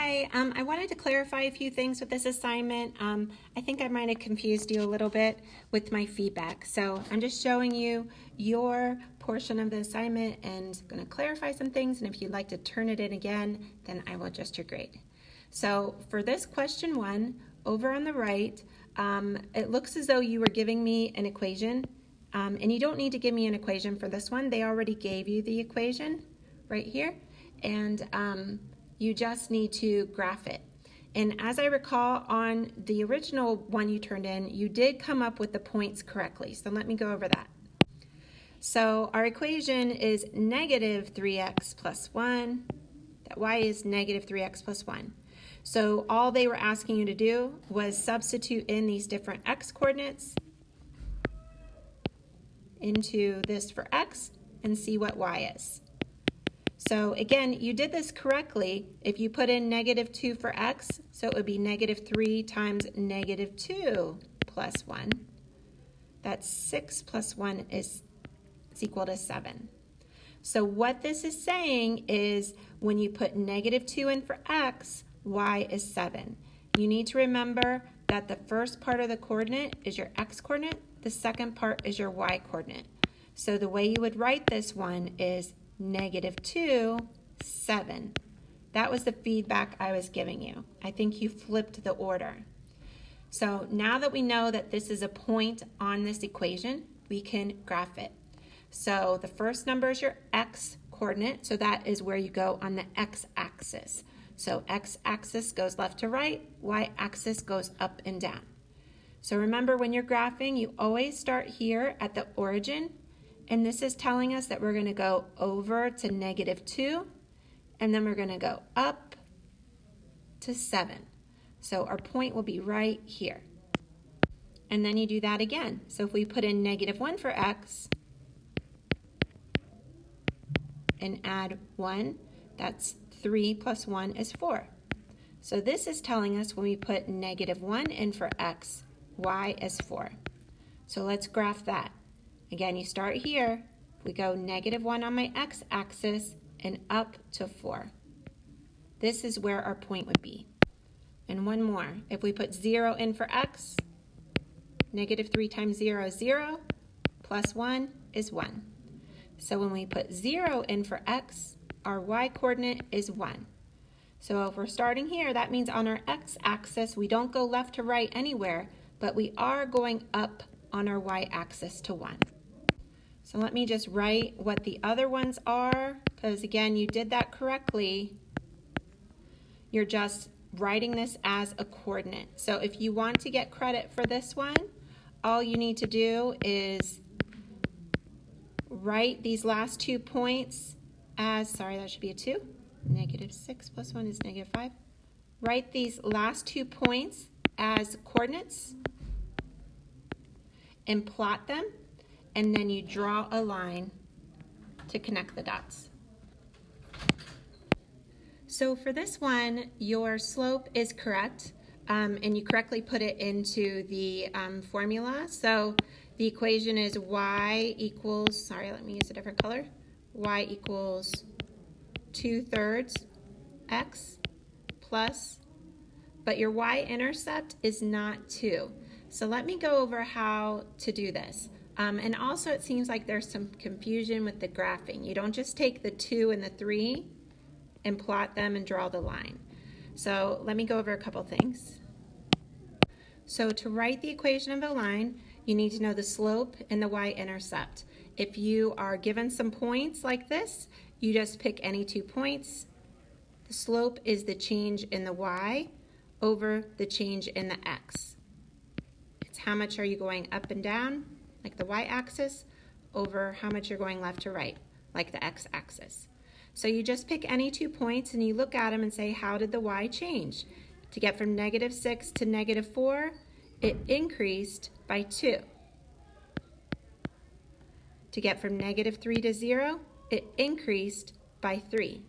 Hi, I wanted to clarify a few things with this assignment. I think I might have confused you a little bit with my feedback. So I'm just showing you your portion of the assignment and going to clarify some things. And if you'd like to turn it in again, then I will adjust your grade. So for this question 1, over on the right, it looks as though you were giving me an equation. And you don't need to give me an equation for this one. They already gave you the equation right here. And you just need to graph it. And as I recall, on the original one you turned in, you did come up with the points correctly. So let me go over that. So our equation is negative 3x plus 1. That y is negative 3x plus 1. So all they were asking you to do was substitute in these different x coordinates into this for x and see what y is. So again, you did this correctly if you put in negative 2 for x, so it would be negative 3 times negative 2 plus 1. That's 6 plus 1 is equal to 7. So what this is saying is when you put negative 2 in for x, y is 7. You need to remember that the first part of the coordinate is your x coordinate, the second part is your y coordinate. So the way you would write this one is negative 2, 7. That was the feedback I was giving you. I think you flipped the order. So now that we know that this is a point on this equation, we can graph it. So the first number is your x coordinate, so that is where you go on the x-axis. So x-axis goes left to right, y-axis goes up and down. So remember, when you're graphing, you always start here at the origin. And this is telling us that we're going to go over to negative 2, and then we're going to go up to 7. So our point will be right here. And then you do that again. So if we put in negative 1 for x and add 1, that's 3 plus 1 is 4. So this is telling us when we put negative 1 in for x, y is 4. So let's graph that. Again, you start here, we go negative 1 on my x-axis and up to 4. This is where our point would be. And one more, if we put 0 in for x, negative 3 times 0 is 0, plus 1 is 1. So when we put 0 in for x, our y-coordinate is 1. So if we're starting here, that means on our x-axis, we don't go left to right anywhere, but we are going up on our y-axis to 1. So let me just write what the other ones are, because again, you did that correctly. You're just writing this as a coordinate. So if you want to get credit for this one, all you need to do is write these last 2 points as, sorry, that should be a 2. Negative 6 plus 1 is negative 5. Write these last 2 points as coordinates and plot them, and then you draw a line to connect the dots. So for this one, your slope is correct, and you correctly put it into the formula. So the equation is y equals, sorry, let me use a different color, y equals 2/3 x plus, but your y-intercept is not 2. So let me go over how to do this. And also it seems like there's some confusion with the graphing. You don't just take the 2 and the 3 and plot them and draw the line. So let me go over a couple things. So to write the equation of a line, you need to know the slope and the y-intercept. If you are given some points like this, you just pick any 2 points. The slope is the change in the y over the change in the x. It's how much are you going up and down, like the y-axis, over how much you're going left to right, like the x-axis. So you just pick any 2 points and you look at them and say, how did the y change? To get from negative 6 to negative 4, it increased by 2. To get from negative 3 to 0, it increased by 3.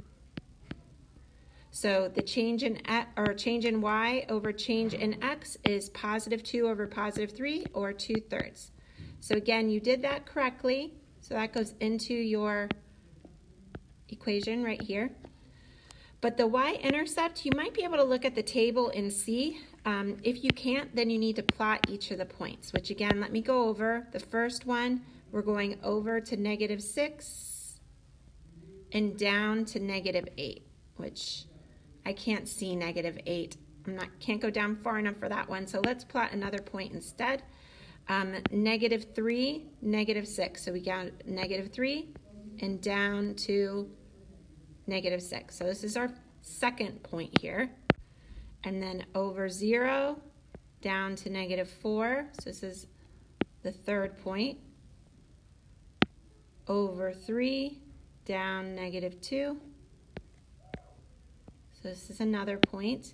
So the change in y over change in x is positive 2 over positive 3, or 2/3. So again, you did that correctly. So that goes into your equation right here. But the y-intercept, you might be able to look at the table and see. If you can't, then you need to plot each of the points, which again, let me go over. The first one, we're going over to -6 and down to -8, which I can't see -8. Can't go down far enough for that one, so let's plot another point instead. -3, -6, so we got -3 and down to -6. So this is our second point here. And then over 0, down to -4. So this is the third point. Over 3, down -2. So this is another point.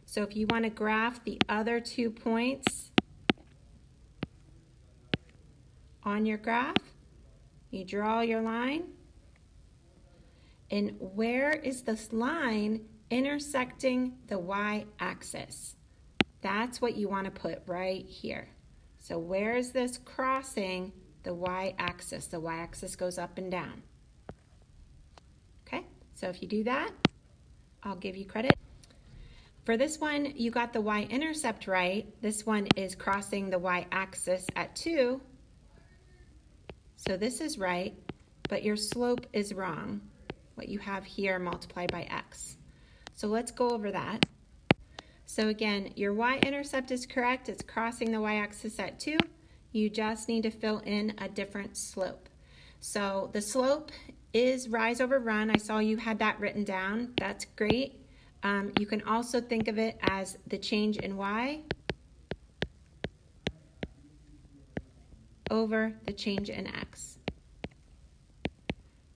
So if you want to graph the other 2 points on your graph, you draw your line. And where is this line intersecting the y-axis? That's what you want to put right here. So where is this crossing the y-axis? The y-axis goes up and down. Okay, so if you do that, I'll give you credit. For this one, you got the y-intercept right. This one is crossing the y-axis at 2. So this is right, but your slope is wrong. What you have here multiplied by x. So let's go over that. So again, your y-intercept is correct. It's crossing the y-axis at 2. You just need to fill in a different slope. So the slope is rise over run. I saw you had that written down. That's great. You can also think of it as the change in y over the change in x.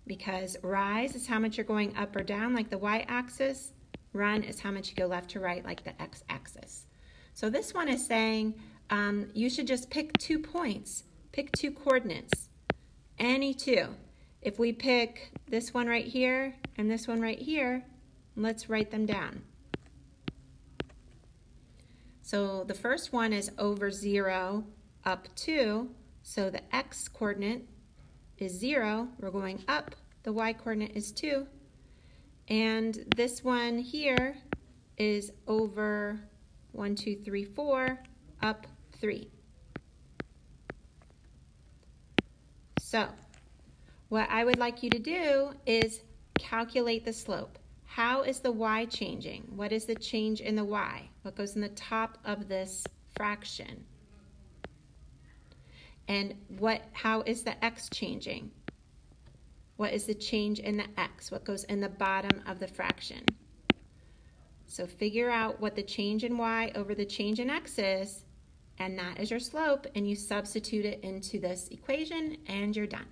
Because rise is how much you're going up or down, like the y-axis. Run is how much you go left to right, like the x-axis. So this one is saying you should just pick 2 points. Pick 2 coordinates, any 2. If we pick this one right here and this one right here, let's write them down. So the first one is over 0, up 2. So the x-coordinate is 0. We're going up. The y-coordinate is 2. And this one here is over 1, 2, 3, 4, up 3. So what I would like you to do is calculate the slope. How is the y changing? What is the change in the y? What goes in the top of this fraction? And how is the x changing? What is the change in the x? What goes in the bottom of the fraction? So figure out what the change in y over the change in x is, and that is your slope, and you substitute it into this equation, and you're done.